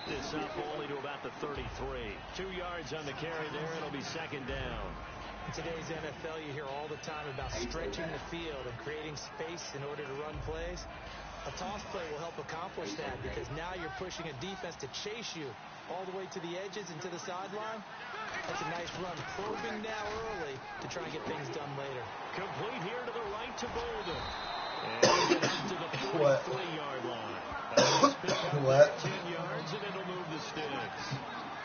this up only to about the 33. 2 yards on the carry there. It'll be second down. In today's NFL, you hear all the time about stretching the field and creating space in order to run plays. A toss play will help accomplish that because now you're pushing a defense to chase you all the way to the edges and to the sideline. That's a nice run, probing now early to try and get things done later. Complete here to the right to Bolden. And to the 43-yard line. What? 10 yards, and it'll move the sticks.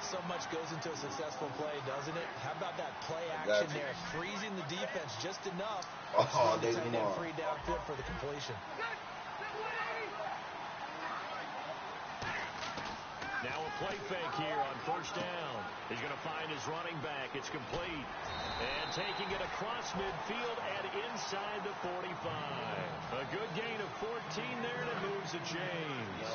So much goes into a successful play, doesn't it? How about that play action there, freezing the defense just enough to the tight end free downfield for the completion. Now a play fake here on first down. He's going to find his running back. It's complete. And taking it across midfield and inside the 45. A good gain of 14 there, and it moves the chains.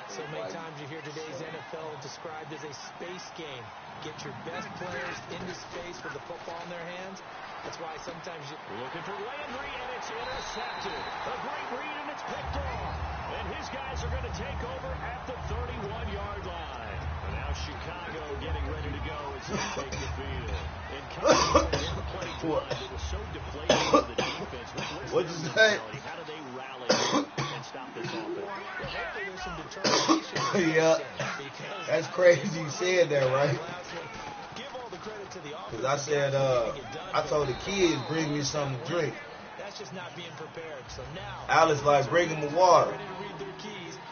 So many times you hear today's NFL described as a space game. Get your best players into space with the football in their hands. That's why sometimes you're looking for Landry, and it's intercepted. A great read, and it's picked off. And his guys are going to take over at the 31-yard line. And now Chicago getting ready to go as they take the field. And the play drive, it was so deflating for the defense. What'd you say? How do they rally and stop this offense? Hopefully there's some determination. Yeah, that's crazy you said that, right? Give all the credit to the offense. Because I said, I told the kids, bring me something to drink. That's just not being prepared. So now, Alice like, bring him a water.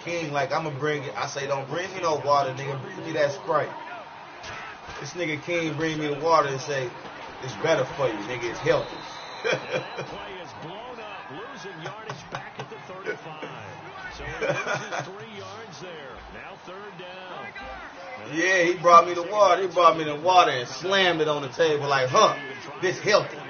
King like, I'm going to bring it. I say, don't bring me no water, nigga. Bring me that Sprite. This nigga King bring me the water and say, it's better for you, nigga. It's healthy. That play is blown up, losing yardage back at the 35. So he loses 3 yards there. Now third down. Yeah, he brought me the water. He brought me the water and slammed it on the table like, this healthy. I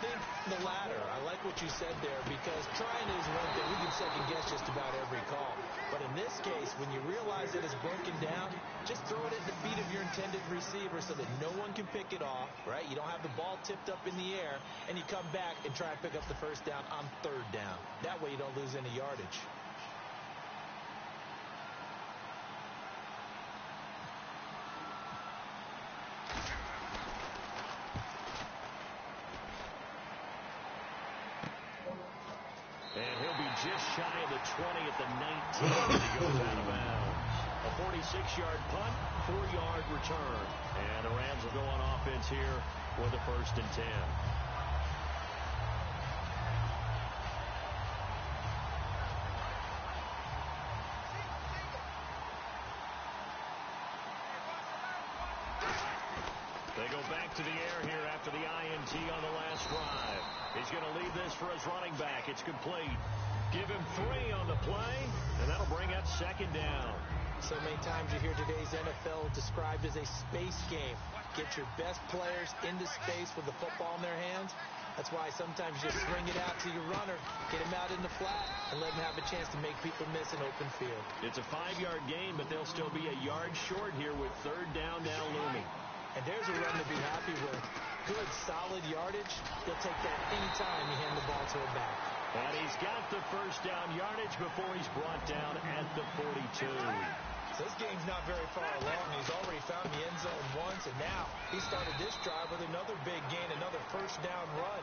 think the latter. I like what you said there because trying is one thing. We can second guess just about every call. But in this case, when you realize that it's broken down, just throw it at the feet of your intended receiver so that no one can pick it off, right? You don't have the ball tipped up in the air, and you come back and try and pick up the first down on third down. That way you don't lose any yardage. And he'll be just shy of the 20 at the 19 as he goes out of bounds. A 46-yard punt, 4-yard return. And the Rams will go on offense here with a 1st and 10. They go back to the air here after the INT on the last drive. He's going to leave this for his running back. It's complete. Give him 3 on the play, and that'll bring up second down. So many times you hear today's NFL described as a space game. Get your best players into space with the football in their hands. That's why sometimes you just swing it out to your runner, get him out in the flat, and let him have a chance to make people miss an open field. It's a 5-yard gain, but they'll still be a yard short here with third down now looming. And there's a run to be happy with. Good, solid yardage. They'll take that anytime you hand the ball to a back. And he's got the first down yardage before he's brought down at the 42. So this game's not very far along. He's already found the end zone once, and now he started this drive with another big gain, another first down run.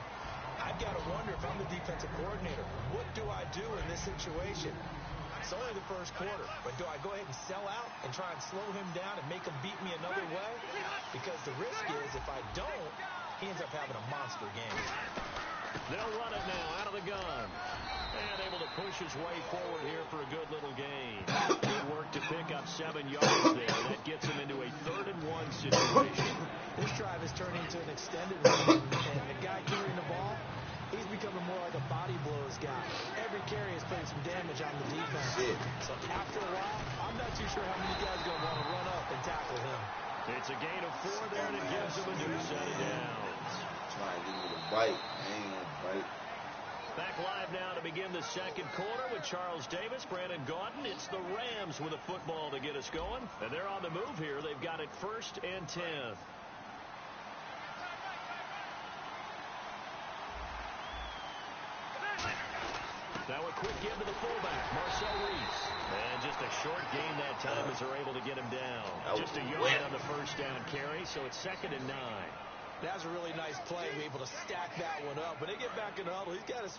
I've got to wonder if I'm the defensive coordinator, what do I do in this situation? It's only the first quarter, but do I go ahead and sell out and try and slow him down and make him beat me another way? Because the risk is if I don't, he ends up having a monster game. They'll run it now out of the gun. And able to push his way forward here for a good little gain. Good work to pick up 7 yards there. That gets him into a 3rd and 1 situation. This drive has turned into an extended run, and the guy carrying the ball, he's becoming more like a body blows guy. Every carry is putting some damage on the defense. So after a while, I'm not too sure how many guys are going to want to run up and tackle him. It's a gain of 4 there, and it gives him a new set of downs. Trying to give me the bite. I ain't gonna bite. Back live now to begin the second quarter with Charles Davis, Brandon Gaudin. It's the Rams with a football to get us going. And they're on the move here. They've got it 1st and 10. Now a quick give to the fullback, Marcel Reese. And just a short gain that time as they're able to get him down. Just a yard on the first down carry, so it's 2nd and 9. That's a really nice play. We're able to stack that one up. But they get back in the huddle. He's got to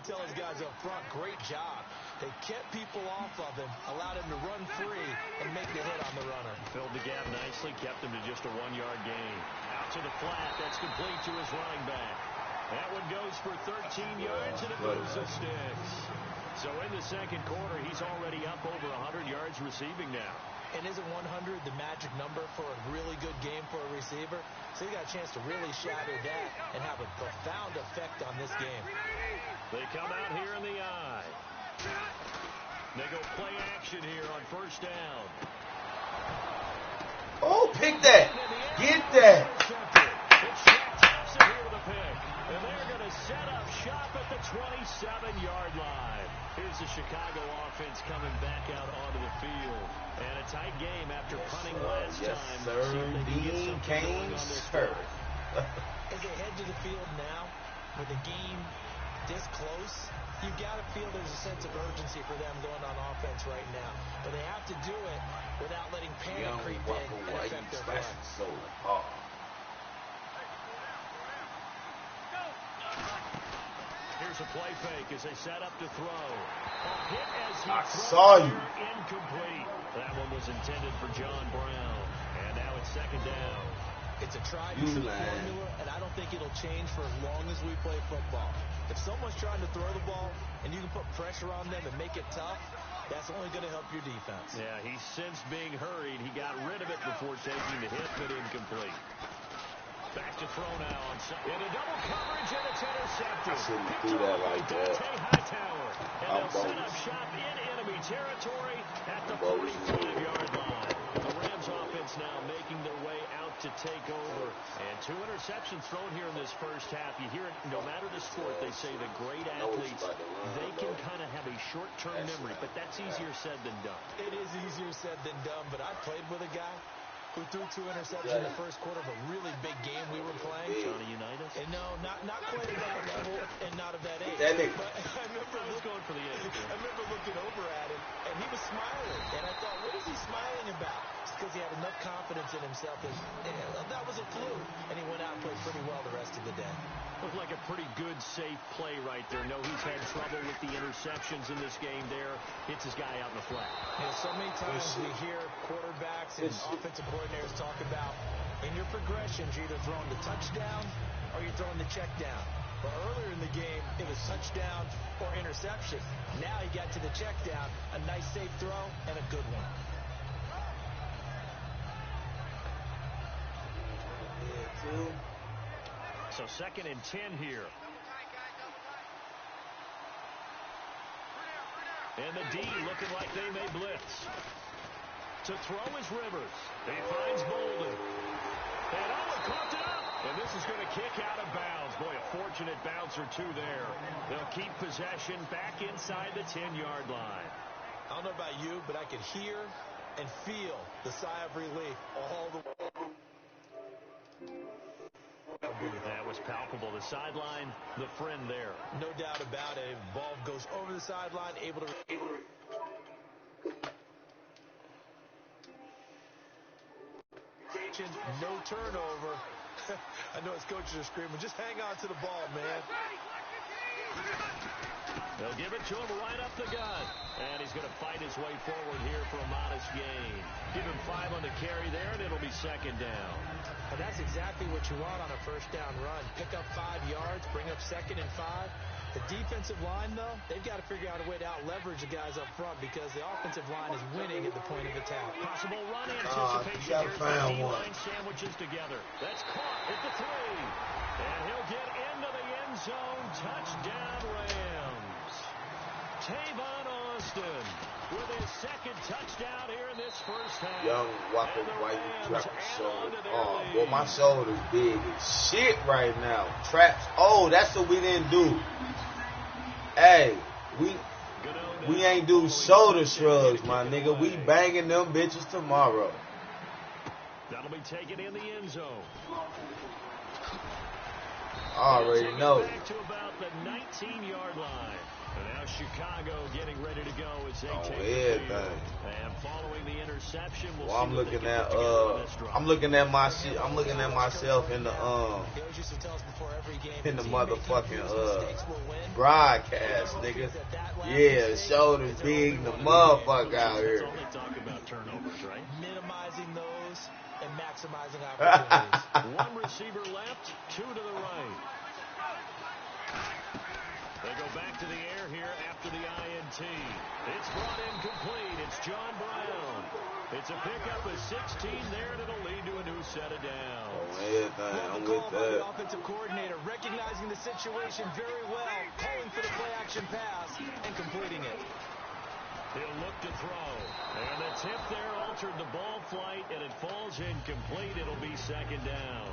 tell his guys up front, great job. They kept people off of him, allowed him to run free, and make the hit on the runner. Filled the gap nicely, kept him to just a 1-yard gain. Out to the flat. That's complete to his running back. That one goes for 13 yards, and it moves the sticks. So in the second quarter, he's already up over 100 yards receiving now. And isn't 100 the magic number for a really good game for a receiver? So he got a chance to really shatter that and have a profound effect on this game. They come out here in the eye. They go play action here on first down. Oh, pick that. Get that. It's Shaq Thompson here with a pick. And they're going to set up shop at the 27-yard line. Here's the Chicago offense coming back out onto the field. And a tight game after punting last time. Sir. Dean Kane, sir. As they head to the field now, with the game this close, you've got to feel there's a sense of urgency for them going on offense right now. But they have to do it without letting panic creep in and affect their play. So hard. Here's a play fake as they set up to throw. A hit as he I throws saw you. Incomplete. That one was intended for John Brown. And now it's 2nd down. It's a tried-and-true formula, and I don't think it'll change for as long as we play football. If someone's trying to throw the ball and you can put pressure on them and make it tough, that's only going to help your defense. Yeah, he's since being hurried. He got rid of it before taking the hit, but incomplete. Back to throw now in a double coverage, and it's intercepted. I shouldn't do that like that. Hightower. And they'll set up shop in enemy territory at the 45-yard line. The Rams offense now making their way out to take over. And 2 interceptions thrown here in this first half. You hear it, no matter the sport, they say the great athletes, they can kind of have a short-term memory, but that's easier said than done. It is easier said than done, but I played with a guy who threw 2 interceptions in the first quarter of a really big game we were playing. Johnny Unitas? And no, not quite at that level and not of that age. That nigga. But I was going for the age. I remember looking over at him, and he was smiling. And I thought, what is he smiling about? It's because he had enough confidence in himself that was a fluke. And he went out and played pretty well the rest of the day. Looked like a pretty good, safe play right there. No, he's had trouble with the interceptions in this game there. Hits his guy out in the flat. You know, so many times we hear quarterbacks and offensive coordinators talk about in your progressions, you're either throwing the touchdown or you're throwing the check down. But earlier in the game, it was touchdown or interception. Now he got to the check down, a nice safe throw, and a good one. So 2nd and 10 here. And the D looking like they may blitz. To throw is Rivers. He finds Bolden. And Owen caught it up. And this is going to kick out of bounds. Boy, a fortunate bounce or two there. They'll keep possession back inside the 10-yard line. I don't know about you, but I could hear and feel the sigh of relief all the way. That was palpable. The sideline, the friend there. No doubt about it. Ball goes over the sideline, able to... No turnover. I know his coaches are screaming, just hang on to the ball, man. They'll give it to him right up the gut. And he's going to fight his way forward here for a modest gain. Give him 5 on the carry there, and it'll be 2nd down. And that's exactly what you want on a first down run. Pick up 5 yards, bring up 2nd and 5. The defensive line, though, they've got to figure out a way to out-leverage the guys up front because the offensive line is winning at the point of attack. Possible run anticipation here. The D-line sandwiches together. That's caught at the 3. And he'll get into the end zone. Touchdown, Rams. Tavon Austin with his 2nd touchdown here in this first half. Young Whopper White Trap shoulder. Oh, boy, my shoulder's big as shit right now. Traps. Oh, that's what we didn't do. Hey, we ain't do shoulder shrugs, my nigga. We banging them bitches tomorrow. That'll be taken in the end zone. I already know. Back to about the 19-yard line. And now Chicago getting ready to go as they take everything. the field. And following the interception, we'll see I'm what looking they can at put together on this drive. I'm looking at my shit. I'm looking at myself in the motherfucking broadcast, nigga. Yeah, shoulders big, the motherfucker out here. That's all they talk about, turnovers, right? Minimizing those and maximizing opportunities. One receiver left, two to the right. They go back to the air here after the INT. It's brought in complete. It's John Brown. It's a pickup of 16 there, and it'll lead to a new set of downs. I'm with that. The offensive coordinator recognizing the situation very well, calling for the play-action pass, and completing it. He'll look to throw. And the tip there altered the ball flight, and it falls incomplete. It'll be second down.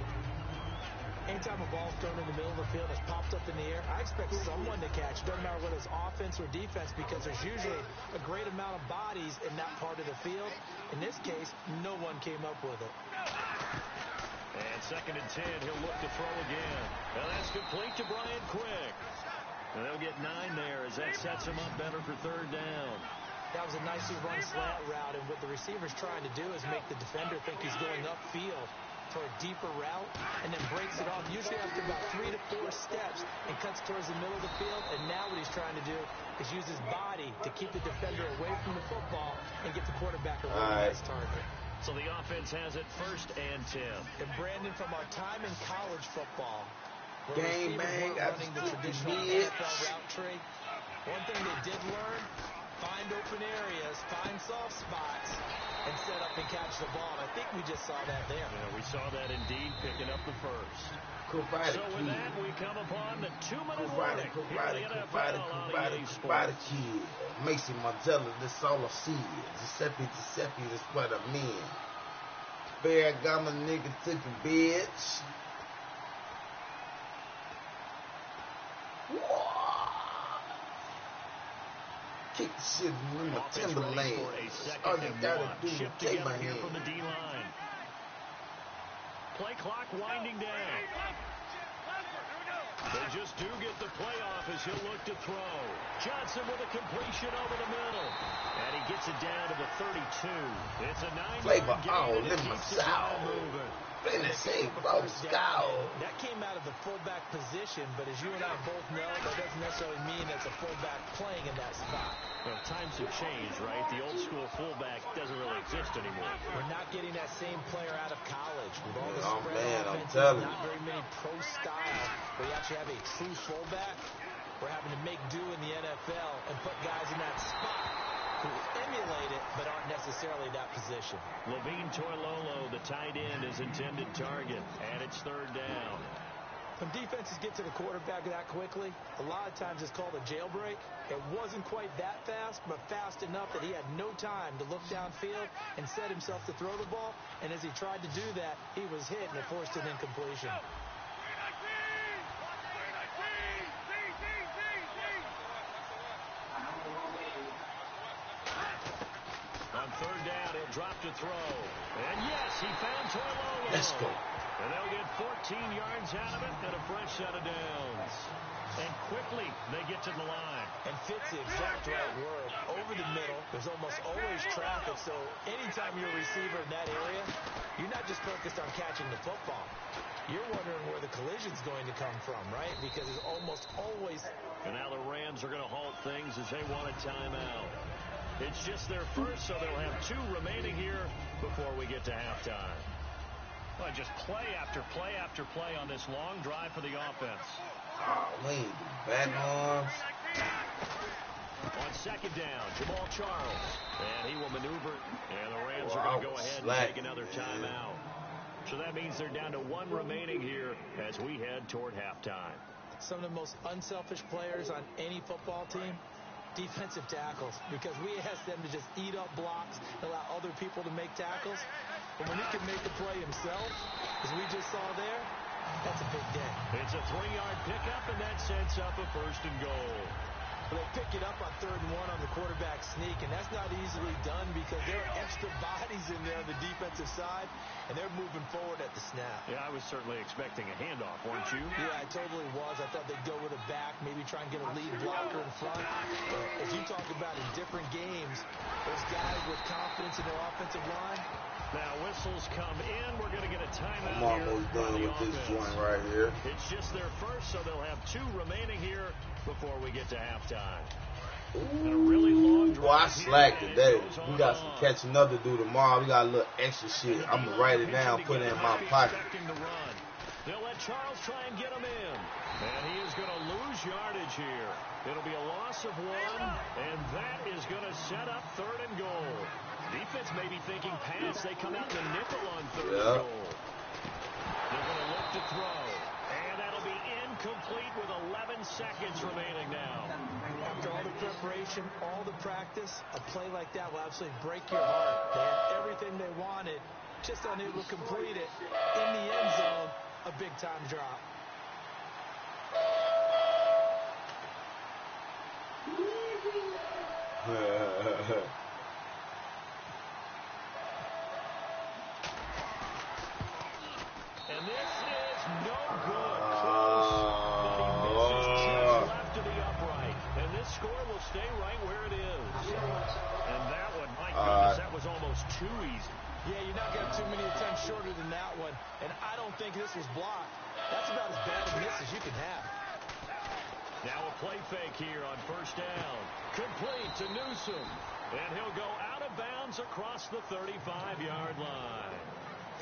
Anytime a ball's thrown in the middle of the field that's popped up in the air, I expect someone to catch. It doesn't matter whether it's offense or defense, because there's usually a great amount of bodies in that part of the field. In this case, no one came up with it. And second and 10, he'll look to throw again. And that's complete to Brian Quick. And they'll get 9 there as that sets him up better for third down. That was a nicely run slant route, and what the receiver's trying to do is make the defender think he's going upfield for a deeper route, and then breaks it off, usually after about 3 to 4 steps, and cuts towards the middle of the field. And now what he's trying to do is use his body to keep the defender away from the football and get the quarterback a really nice target. So the offense has it 1st and 10. And Brandon, from our time in college football, game bang, running the traditional NFL route tree, one thing they did learn: find open areas, find soft spots, and set up and catch the ball. And I think we just saw that there. Yeah, we saw that indeed, picking up the first. Karate so with Kid. that, we come upon the 2-minute Karate Kid. Mason Mandela, this all I see. Giuseppe, that's what I mean. Ferragamo nigga took a bitch. Kick the shit in my Timberland. All you gotta do is take my hand. From the D-line. Play clock winding down. They just do get the play off as he'll look to throw. Johnson with a completion over the middle. And he gets it down to the 32. It's a 9-yard gain, and it keeps the drive moving. That came out of the fullback position, but as you and I both know, that doesn't necessarily mean it's a fullback playing in that spot. Well, times have changed, right? The old school fullback doesn't really exist anymore. We're not getting that same player out of college with all the spread offenses, not very many pro style where you actually have a true fullback. We're having to make do in the NFL and put guys in that spot who emulate it but aren't necessarily that position. Levine Toilolo, the tight end, is intended target, and it's third down. When defenses get to the quarterback that quickly, a lot of times it's called a jailbreak. It wasn't quite that fast, but fast enough that he had no time to look downfield and set himself to throw the ball. And as he tried to do that, he was hit, and it forced an incompletion. On third down, he'll drop to throw. And yes, he found Toilolo. Let's go. And they'll get 14 yards out of it and a fresh set of downs. And quickly, they get to the line. And fits the exact right word. Over the middle, there's almost always traffic. So anytime you're a receiver in that area, you're not just focused on catching the football. You're wondering where the collision's going to come from, right? Because it's almost always... And now the Rams are going to halt things as they want a timeout. It's just their first, so they'll have 2 remaining here before we get to halftime. Well, just play after play after play on this long drive for the offense. Wait, back arms. On second down, Jamal Charles. And he will maneuver. And the Rams are going to go ahead and take another timeout. So that means they're down to 1 remaining here as we head toward halftime. Some of the most unselfish players on any football team, defensive tackles, because we ask them to just eat up blocks, allow other people to make tackles. But when he can make the play himself, as we just saw there, that's a big day. It's a 3-yard pickup, and that sets up a 1st and goal. Well, they pick it up on 3rd and 1 on the quarterback sneak, and that's not easily done because there are extra bodies in there on the defensive side, and they're moving forward at the snap. Yeah, I was certainly expecting a handoff, weren't you? Yeah, I totally was. I thought they'd go with a back, maybe try and get a lead blocker in front. But as you talk about in different games, those guys with confidence in their offensive line. Now whistles come in. We're going to get a timeout. I'm almost done with this joint right here. It's just their first, so they'll have 2 remaining here before we get to halftime. And a really long drive. Boy, I slacked today. We got some catching up to do tomorrow. We got a little extra shit. I'm going to write it down, put it in my pocket. They'll let Charles try and get him in. And he is going to lose yardage here. It'll be a loss of 1, and that is going to set up 3rd and goal. Defense may be thinking pass. They come out in the nickel on 3rd and goal. They're going to look to throw. And that'll be incomplete with 11 seconds remaining now. After all the preparation, all the practice, a play like that will absolutely break your heart. They had everything they wanted, just unable to complete it. In the end zone, a big-time drop. And this is no good. Close, but he misses just left to the upright. And this score will stay right where it is. And that one, my goodness, that was almost too easy. Yeah, you're not going to have too many attempts shorter than that one. And I don't think this was blocked. That's about as bad a miss as you can have. Now a play fake here on 1st down. Complete to Newsom. And he'll go out of bounds across the 35-yard line.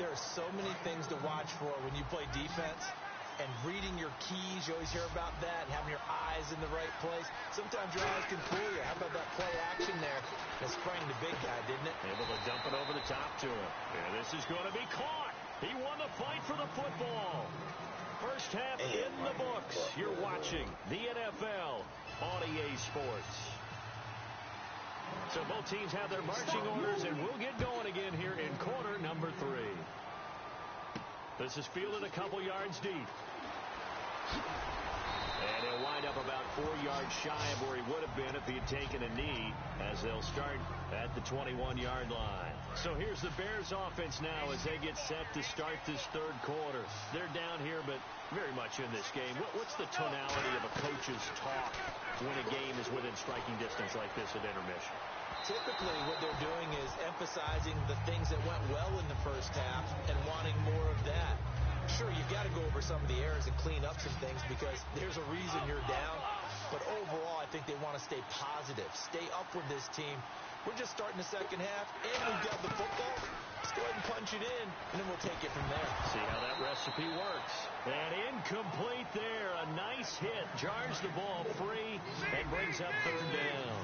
There are so many things to watch for when you play defense. And reading your keys, you always hear about that, and having your eyes in the right place. Sometimes your eyes can fool you. How about that play action there? That sprang the big guy, didn't it? Able to dump it over the top to him. And this is going to be caught. He won the fight for the football. First half in the books. You're watching the NFL on EA Sports. So both teams have their marching orders, and we'll get going again here in quarter number 3. This is fielded a couple yards deep. And he'll wind up about 4 yards shy of where he would have been if he had taken a knee, as they'll start at the 21-yard line. So here's the Bears offense now as they get set to start this 3rd quarter. They're down here, but very much in this game. What's the tonality of a coach's talk when a game is within striking distance like this at intermission? Typically, what they're doing is emphasizing the things that went well in the first half and wanting more of that. Sure, you've got to go over some of the errors and clean up some things because there's a reason you're down. But overall, I think they want to stay positive, stay up with this team. We're just starting the second half, and we've got the football. Let's go ahead and punch it in, and then we'll take it from there. See how that recipe works. And incomplete there. A nice hit. Jars the ball free and brings up 3rd down.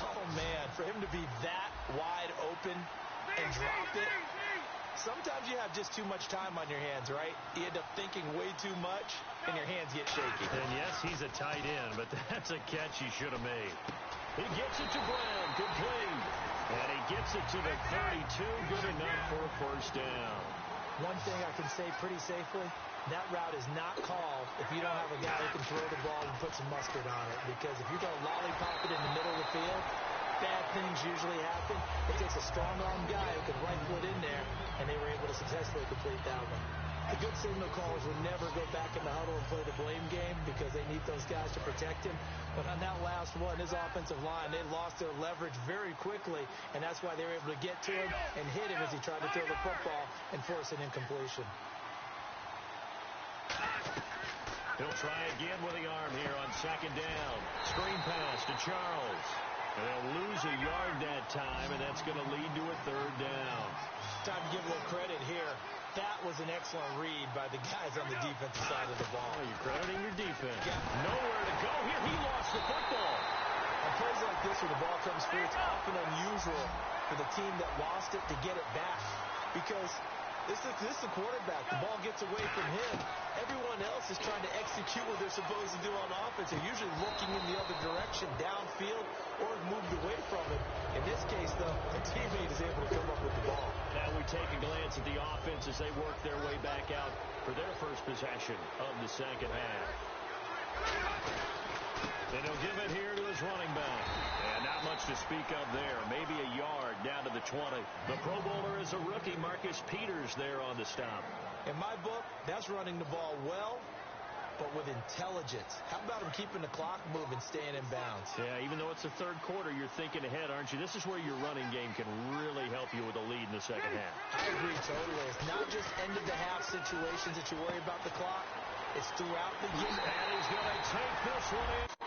Oh, man, for him to be that wide open and drop it. Sometimes you have just too much time on your hands, right? You end up thinking way too much, and your hands get shaky. And yes, he's a tight end, but that's a catch he should have made. He gets it to Brown, complete. And he gets it to the 32, good enough for a 1st down. One thing I can say pretty safely, that route is not called if you don't have a guy who can throw the ball and put some mustard on it. Because if you're going to lollipop it in the middle of the field, bad things usually happen. It takes a strong-arm guy who can rifle it in there, and they were able to successfully complete that one. The good signal callers will never go back in the huddle and play the blame game because they need those guys to protect him. But on that last one, his offensive line, they lost their leverage very quickly, and that's why they were able to get to him and hit him as he tried to throw the football and force an incompletion. He'll try again with the arm here on 2nd down. Screen pass to Charles. And they'll lose a yard that time, and that's going to lead to a 3rd down. Time to give a little credit here. That was an excellent read by the guys on the defensive side of the ball. Oh, you're crediting your defense. Yeah. Nowhere to go here. He lost the football. On plays like this where the ball comes free, it's often unusual for the team that lost it to get it back. Because this is the quarterback. The ball gets away from him. Everyone else is trying to execute what they're supposed to do on offense. They're usually looking in the other direction, downfield, or moved away from it. In this case, though, a teammate is able to come up with the ball. Now we take a glance at the offense as they work their way back out for their first possession of the second half. And he'll give it here to his running back. And not much to speak of there. Maybe a yard down to the 20. The Pro Bowler is a rookie, Marcus Peters, there on the stop. In my book, that's running the ball well, but with intelligence. How about him keeping the clock moving, staying in bounds? Yeah, even though it's the third quarter, you're thinking ahead, aren't you? This is where your running game can really help you with a lead in the second half. I agree totally. It's not just end-of-the-half situations that you worry about the clock. It's throughout the game. And he's going to take this one in.